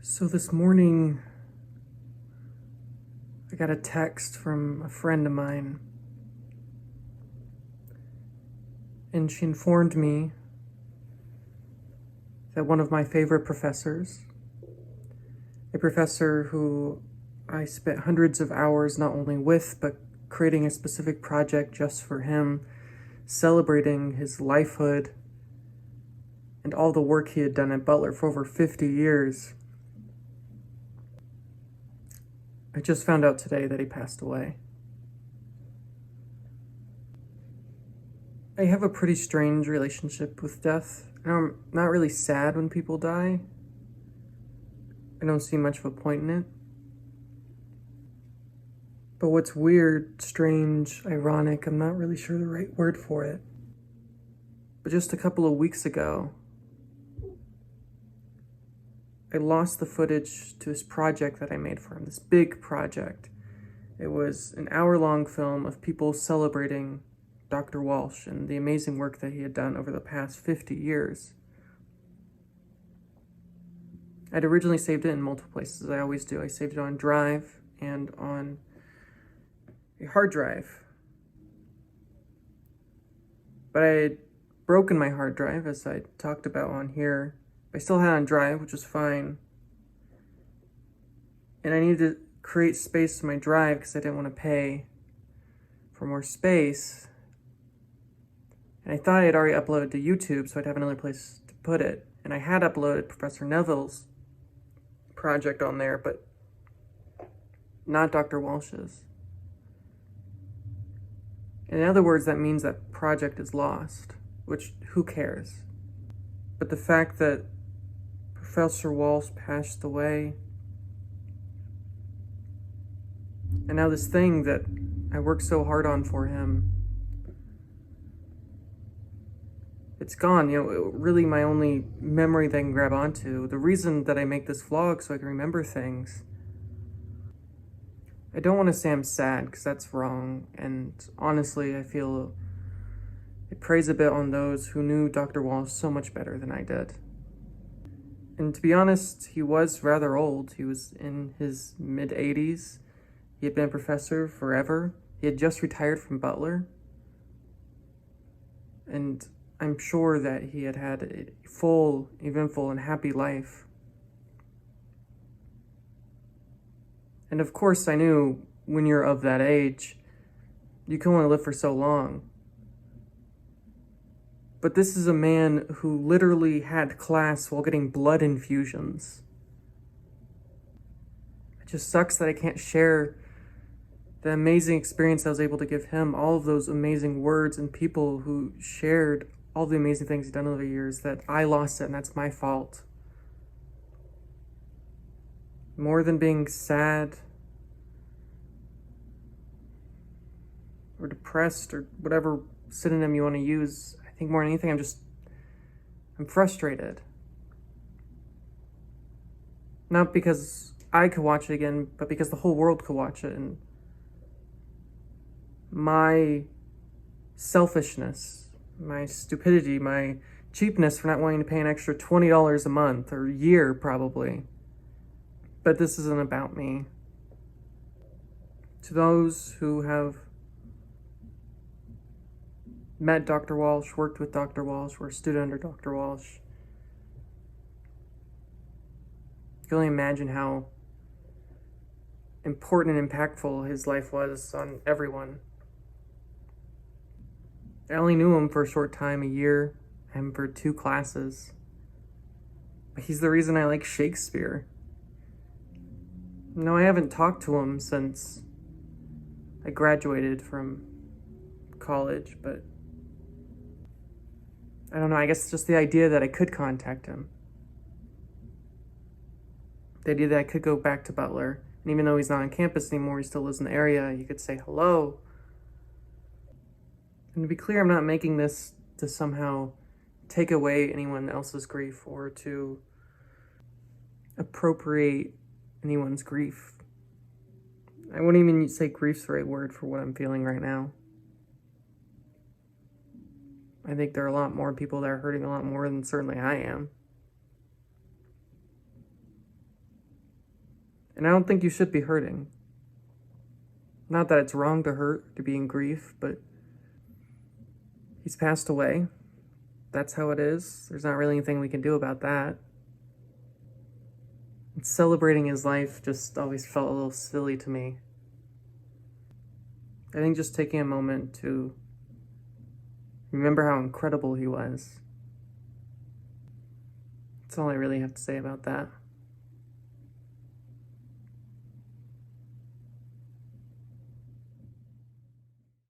So this morning, I got a text from a friend of mine, and she informed me that one of my favorite professors, a professor who I spent hundreds of hours not only with, but creating a specific project just for him, celebrating his lifehood and all the work he had done at Butler for over 50 years. I just found out today that he passed away. I have a pretty strange relationship with death. I'm not really sad when people die. I don't see much of a point in it. But what's weird, strange, ironic, I'm not really sure the right word for it. But just a couple of weeks ago, I lost the footage to this project that I made for him, this big project. It was an hour-long film of people celebrating Dr. Walsh and the amazing work that he had done over the past 50 years. I'd originally saved it in multiple places, as I always do. I saved it on Drive and on a hard drive. But I had broken my hard drive, as I talked about on here. I still had it on Drive, which was fine. And I needed to create space in my drive because I didn't want to pay for more space. And I thought I had already uploaded to YouTube, so I'd have another place to put it. And I had uploaded Professor Neville's project on there, but not Dr. Walsh's. In other words, that means that project is lost, which who cares? But the fact that Professor Walsh passed away, and now this thing that I worked so hard on for him, it's gone. Really my only memory that I can grab onto. The reason that I make this vlog so I can remember things. I don't want to say I'm sad, because that's wrong, and honestly, I feel it preys a bit on those who knew Dr. Walsh so much better than I did. And to be honest, he was rather old. He was in his mid-80s. He had been a professor forever. He had just retired from Butler. And I'm sure that he had had a full, eventful, and happy life. And of course, I knew when you're of that age, you can only live for so long. But this is a man who literally had class while getting blood infusions. It just sucks that I can't share the amazing experience I was able to give him, all of those amazing words and people who shared all the amazing things he's done over the years, that I lost it, and that's my fault. More than being sad or depressed or whatever synonym you want to use, I think more than anything, I'm frustrated. Not because I could watch it again, but because the whole world could watch it, and my selfishness, my stupidity, my cheapness for not wanting to pay an extra $20 a month or a year probably. But this isn't about me. To those who have met Dr. Walsh, worked with Dr. Walsh, were a student under Dr. Walsh, you can only imagine how important and impactful his life was on everyone. I only knew him for a short time, a year, and for 2 classes. But he's the reason I like Shakespeare. No, I haven't talked to him since I graduated from college, but I don't know, I guess it's just the idea that I could contact him. The idea that I could go back to Butler, and even though he's not on campus anymore, he still lives in the area, you could say hello. And to be clear, I'm not making this to somehow take away anyone else's grief or to appropriate anyone's grief. I wouldn't even say grief's the right word for what I'm feeling right now. I think there are a lot more people that are hurting a lot more than certainly I am. And I don't think you should be hurting. Not that it's wrong to hurt, to be in grief, but he's passed away. That's how it is. There's not really anything we can do about that. And celebrating his life just always felt a little silly to me. I think just taking a moment to remember how incredible he was. That's all I really have to say about that.